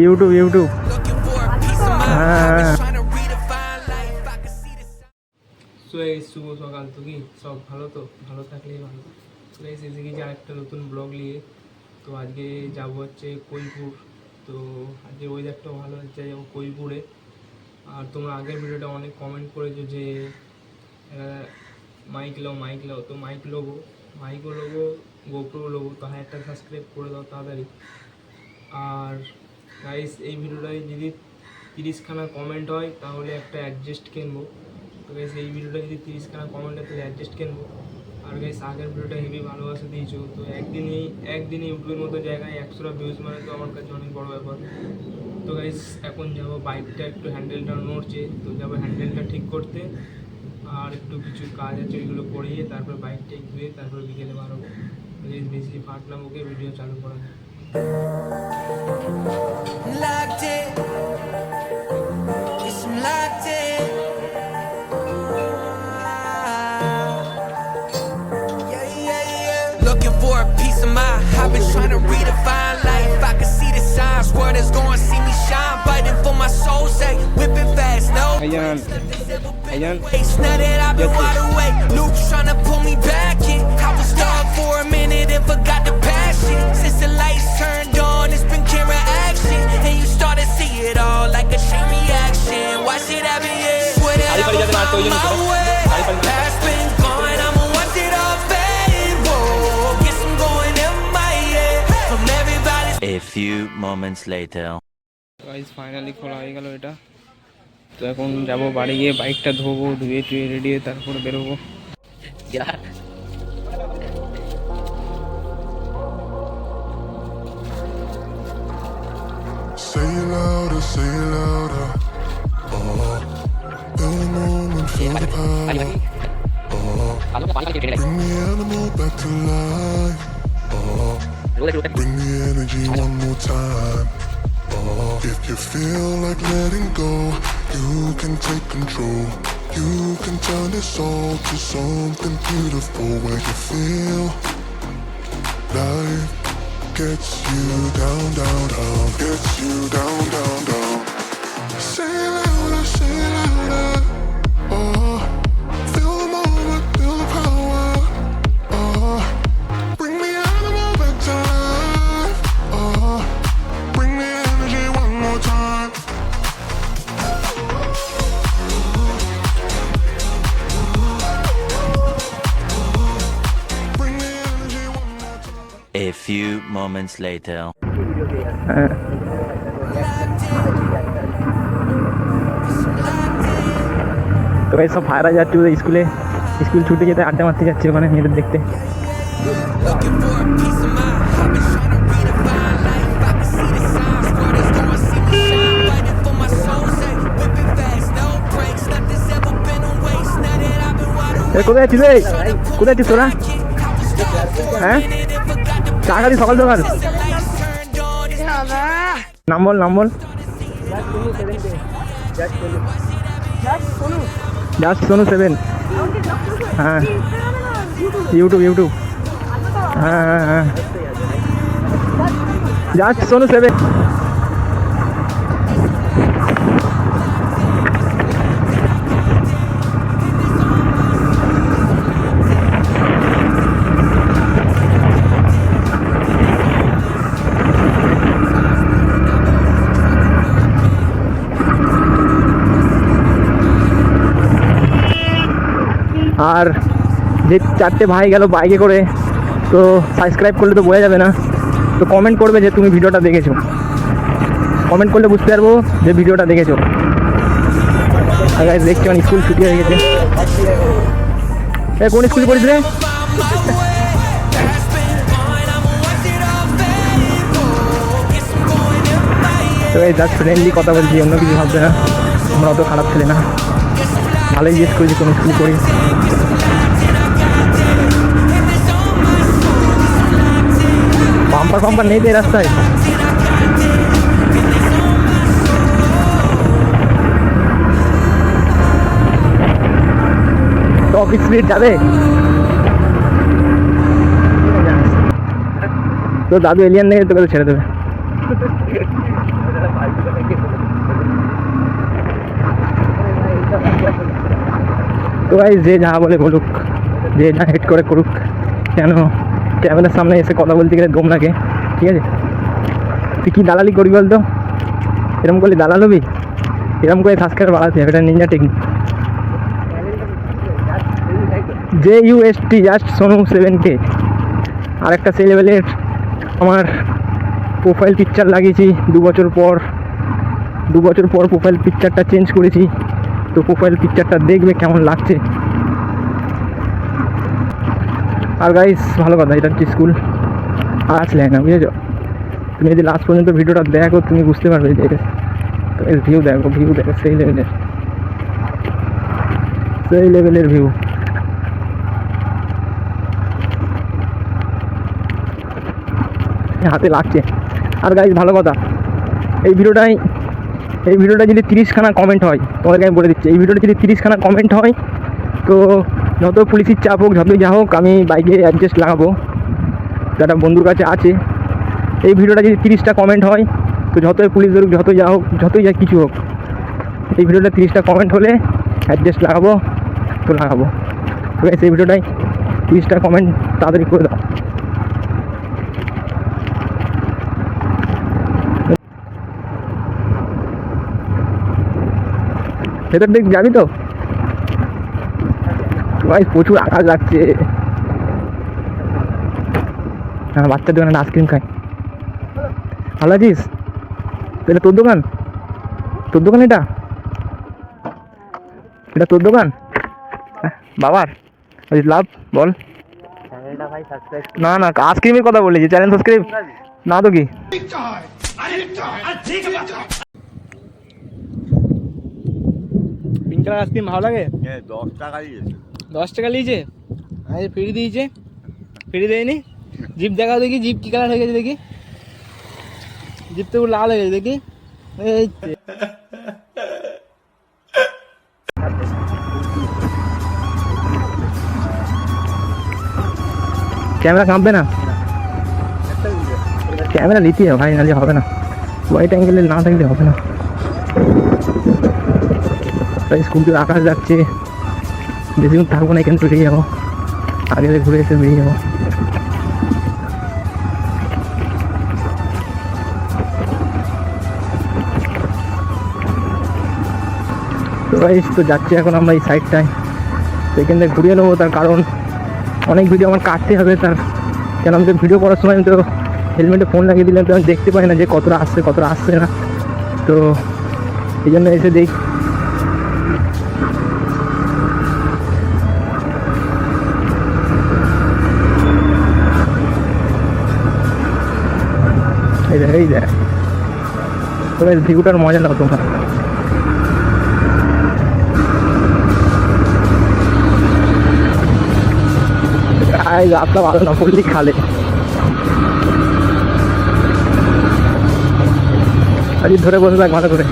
YouTube YouTube হ্যাঁ। So এই শুভ সকাল, তো কি সব ভালো? তো ভালো থাকলেই ভালো। তো এসে গেছি আরেকটা নতুন ব্লগ নিয়ে। তো আজকে যাব হচ্ছে কৈপুর। তো আজকে ওয়েদারটাও ভালো হচ্ছে, যাবো কৈপুরে। আর তোমরা আগের ভিডিওটা অনেক কমেন্ট করেছো যে মাইক লাও, তো মাইকও লোবো, গোপ্রো লোবো। তো হ্যাঁ, একটা সাবস্ক্রাইব করে দাও তাড়াতাড়ি। আর গাইস, এই ভিডিওটায় যদি 30খানা কমেন্ট হয় তাহলে একটা অ্যাডজাস্ট কিনবো। তো গাইস, এই ভিডিওটা যদি 30খানা কমেন্ট হয় তাহলে অ্যাডজাস্ট কিনবো। আর গাইস, আগের ভিডিওটা হেভি ভালোবাসা দিয়েছো। তো একদিনে ইউটিউবের মতো জায়গায় 100টা ভিউজ মানে তো আমার কাছে অনেক বড় ব্যাপার। তো গাইস, এখন যাবো, বাইকটা একটু হ্যান্ডেলটা নড়ছে, তো যাবো হ্যান্ডেলটা ঠিক করতে। আর একটু কিছু কাজ আছে, ওইগুলো করিয়ে তারপর বাইকটাই ধুয়ে তারপর বিকেলে বাড়াবো। বেশি ফাটলাম, ওকে ভিডিও চালু করা যায়। Locked in, yes, I'm locked in. Looking for a piece of mind. I've been trying to redefine life. I can see the signs. World is gonna see me shine. Fighting for my soul, say whipping fast. No, Ayan. now that I've been wide awake, Luke's trying to pull me back in. I was stuck for a minute and forgot the passion. Since the lights turned on, it's been camera action, and you start to see it all like a chain reaction. Watch it happen, yeah. Swear that I'm on my way. Past been gone, I'ma watch it all fade. Whoa, guess I'm going MIA from everybody. A few moments later. Guys, finally খোলা হয়ে গেল এটা। তো এখন যাব বাড়ি গিয়ে বাইকটা ধোবো, ধুয়ে রেডি হয়ে তারপরে বেরোবো। Say it louder, say it louder. Feel the moment, feel the power. Bring the animal back to life. Bring the energy one more time. If you feel like letting go, you can take control. You can turn this all to something beautiful where you feel life gets you down, down, down, gets you down, down, down. Say it louder, say it louder. Oh, feel the moment, feel the power. Oh, bring the animal back to life. Oh, bring the energy one more time. Bring the energy one more time. A few moments later. তো এই সব ভাইরা যাচ্ছে ওদের school ছুটে যেতে, আড্ডা মারতে যাচ্ছে ওখানে মেয়েদের দেখতে। Looking for a piece of mind. I've been trying to redefine life. I can see the signs. World is gonna see me shine. Fighting for my soul, say whipping fast, no brakes. Nothing's ever been a waste. Now that I've been wide awake. কোথায় আছিস রে? কোথায় আছিস তোরা? হ্যাঁ, চা খালি সকাল সকাল? নাম বল, নাম বল। জাস্ট সোনু 7। হ্যাঁ, ইউটিউব হ্যাঁ হ্যাঁ হ্যাঁ, জাস্ট সোনু 7। আর যে 4টে ভাই গেল বাইকে করে, তো সাবস্ক্রাইব করলে তো বোঝা যাবে না, তো কমেন্ট করবে যে তুমি ভিডিওটা দেখেছো। কমেন্ট করলে বুঝতে পারবো যে ভিডিওটা দেখেছো। আর গাইস, দেখছি মানে স্কুল ছুটি হয়ে গেছে। কোন স্কুলে পড়িস রে? তো এই জাস্ট ফ্রেন্ডলি কথা বলছি, অন্য কিছু ভাববে না, আমরা অত খারাপ ছেলে না। ভালোই জিজ্ঞেস করেছি কোন স্কুল করি। বাম্পার নেই তো এই রাস্তায়। টপ স্পিড যাবে তো দাদু এলিয়ান নেই তোকে ছেড়ে দেবে। তো ভাই যে যা বলে বলুক, যে যা হেড করে করুক, কেন ক্যামেরার সামনে এসে কথা বলতে গেলে দম লাগে, ঠিক আছে? তুই কি দালালি করবি বলতো? এরকম করলে দালাল হবি? এরকম করে সাবস্ক্রাইবার বাড়াতে হবে, এটা Ninja technique. JUST just Sonu 7K। আর একটা সেই লেভেলের আমার প্রোফাইল পিকচার লাগিয়েছি 2 বছর পর। 2 বছর পর প্রোফাইল পিকচারটা চেঞ্জ করেছি, তো প্রোফাইল পিকচারটা দেখবে কেমন লাগছে। আর গাইস ভালো কথা, এটা হচ্ছে স্কুল আর্টস লেখা, বুঝেছো? তুমি যদি লাস্ট পর্যন্ত ভিডিওটা দেখো তুমি বুঝতে পারবে যে ভিউ দেখো, ভিউ দেখো, সেই লেভেলের ভিউ। হাতে লাগছে। আর গাইস ভালো কথা, এই ভিডিওটা যদি 30খানা কমেন্ট হয়, তোমাদেরকে আমি বলে দিচ্ছি, এই ভিডিওটা যদি 30খানা কমেন্ট হয়, তো যত পুলিশের চাপ হোক, যতই যা হোক, আমি বাইকে অ্যাডজাস্ট লাগাবো, যেটা বন্ধুর কাছে আছে। এই ভিডিওটা যদি 30টা কমেন্ট হয়, তো যতই পুলিশ ধরুক, যতই যা হোক, যতই যা কিছু হোক, এই ভিডিওটা 30টা কমেন্ট হলে অ্যাডজাস্ট লাগাবো, তো লাগাবো। তো এই ভিডিওটাই 30টা কমেন্ট তাড়াতাড়ি করে দাও। ভেতর দিক যাবি তো ভাই? প্রচুর আকাশ লাগছে। হ্যাঁ, বাচ্চার দোকানে আইসক্রিম খাই। ভালো আছিস? এটা তোর দোকান? তোর দোকান এটা? এটা তোর দোকান? বাবার লাভ বল। না না, আইসক্রিমের কথা বলেছি, চ্যানেল সাবস্ক্রাইব না তো কি? পিঙ্ক কালার আইসক্রিম ভালো লাগে? 10 টাকা দিয়েছে। 10 টাকা নিয়েছে? আরে ফ্রি দিয়েছে, ফ্রি দেয়নি। জিপ দেখাও দেখি, জিপ কি কালার হয়ে গেছে দেখি। জিপ তো লাল হয়ে গেছে দেখি। এই ক্যামেরা কাঁপবে না? ক্যামেরা নিতে হবে ভাই, নাহলে হবে না। হোয়াইট অ্যাঙ্গেলে না থাকলে হবে না। তাই স্কুলটির আকাশ যাচ্ছে, বেশিক্ষণ থাকবো না, এখানে চলে যাবো, আগে ঘুরে এসে বেরিয়ে যাবো। তো গাইস, তো যাচ্ছি এখন আমরা এই সাইডটায়, তো এখান থেকে ঘুরিয়ে নেবো। তার কারণ অনেক ভিডিও আমার কাটতে হবে, তার কেন আমি তো ভিডিও করার সময় আমি তো হেলমেটে ফোন লাগিয়ে দিলাম, তো আমি দেখতে পাই না যে কতটা আসছে না, তো এই জন্য এসে দেখ। এই দেখ তবে ভিউটার মজা নাও তোমরা। রাস্তা ভালো না, পড়লি খালে। আজ ধরে বসে থাক ভালো করে।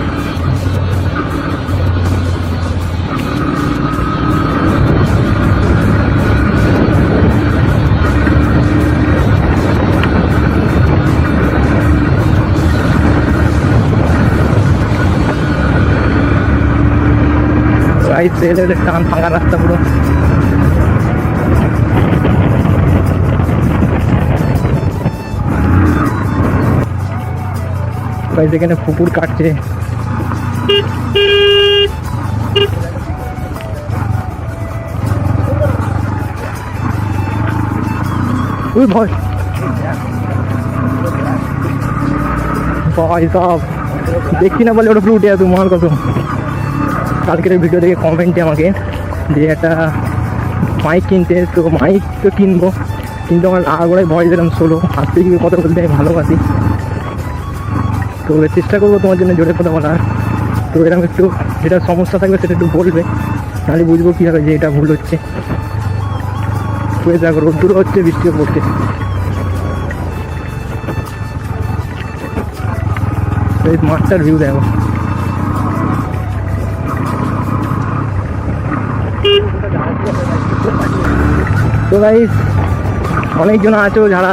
টান ফাঁকা রাস্তা পুরো। এখানে পুকুর কাটছে। ওই ভয় ভাই সব দেখছি না বলে ওটা পুরো উঠে আসো মার কত। কালকের ভিডিও দেখে কমেন্টে আমাকে যে একটা মাইক কিনতে, তো মাইক তো কিনবো, কিন্তু আমার আগাগোড়ায় ভয় দিলাম ষোলো হাত থেকে কথা বলতে আমি ভালোবাসি, তো চেষ্টা করবো তোমার জন্য জোরে কথা বলার। তো এরকম একটু যেটা সমস্যা থাকবে সেটা একটু বলবে, তাহলে বুঝবো কীভাবে যে এটা ভুল হচ্ছে। তো দেখো রোদ্দুর হচ্ছে, বৃষ্টিও পড়ছে। এই মাঠটার ভিউ দেখো। তো গাইস, অনেকজন আছো যারা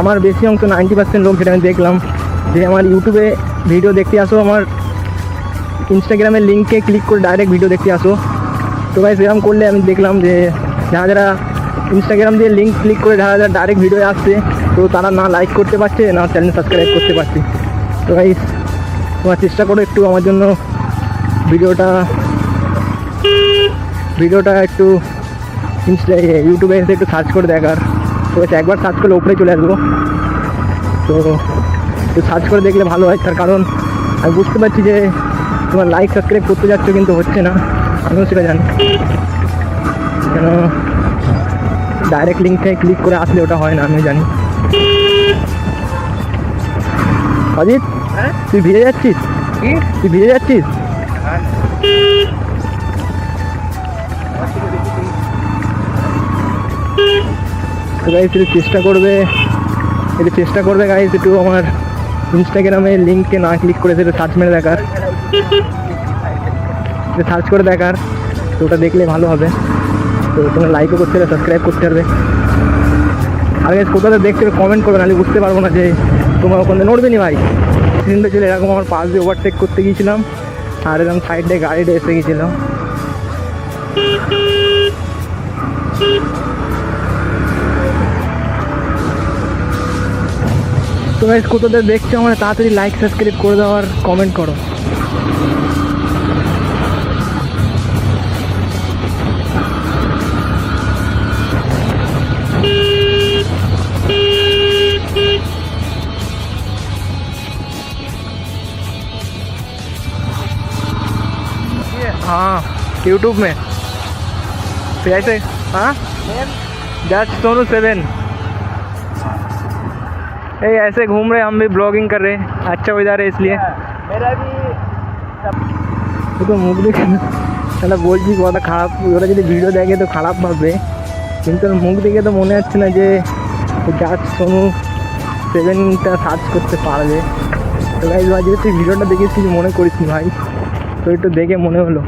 আমার বেশি অংশ 90% লোক, যেটা আমি দেখলাম যে আমার ইউটিউবে ভিডিও দেখতে আসো, আমার ইনস্টাগ্রামের লিঙ্কে ক্লিক করে ডাইরেক্ট ভিডিও দেখতে আসো। তো গাইস এরকম করলে আমি দেখলাম যে যারা যারা ইনস্টাগ্রাম দিয়ে লিঙ্ক ক্লিক করে যারা যারা ডাইরেক্ট ভিডিও আসছে, তো তারা না লাইক করতে পারছে না চ্যানেল সাবস্ক্রাইব করতে পারছে। তো গাইস তোমার চেষ্টা করো একটু আমার জন্য ভিডিওটা একটু ইউটিউবে এসে একটু সার্চ করে দেখার। তো একবার সার্চ করলে উপরে চলে আসবো। তো একটু সার্চ করে দেখলে ভালো হয়, তার কারণ আমি বুঝতে পারছি যে তোমার লাইক সাবস্ক্রাইব করতে যাচ্ছ কিন্তু হচ্ছে না, আমিও সেটা জানি। কেন ডাইরেক্ট লিঙ্কে ক্লিক করে আসলে ওটা হয় না, আমিও জানি। অজিত, তুই ভিজে যাচ্ছিস? তুই ভিজে যাচ্ছিস? তো গাইস একটু চেষ্টা করবে গাইস একটু আমার ইনস্টাগ্রামে লিঙ্কে না ক্লিক করে সেটা সার্চ মেরে দেখার, সার্চ করে দেখার। তো ওটা দেখলে ভালো হবে। তো তোমরা লাইকও করতে হবে, সাবস্ক্রাইব করতে পারবে। আর গাইস কোথাও দেখতে কমেন্ট করবে, নাহলে বুঝতে পারবো না যে তোমার ওখানে নড়বে নি ভাই। সিলিন্ডার ছিল এরকম, আমার পাশ দিয়ে ওভারটেক করতে গিয়েছিলাম আর এরকম সাইডে গাড়িটা এসে গিয়েছিল। তো গাইস কোথাও দেখছো আমার, তাড়াতাড়ি লাইক সাবস্ক্রাইব করে দাও আর কমেন্ট করো। हाँ यूट्यूब में फिर ऐसे, हाँ जस्ट सोनू 7 ऐसे घूम रहे, हम भी ब्लॉगिंग कर रहे हैं। अच्छा वेदर है इसलिए मेरा भी तो मुख देखे তাহলে বলছি কথা খারাপ, ওরা যদি ভিডিও দেখে তো খারাপ ভাববে, কিন্তু মুখ দেখে তো মনে হচ্ছে না যে জাস্ট সোনু 7টা সার্চ করতে পারবে। তো গাইস ভাই যদি তুই ভিডিওটা দেখিস কিছু মনে করিস নি ভাই, তো একটু দেখে মনে হলো।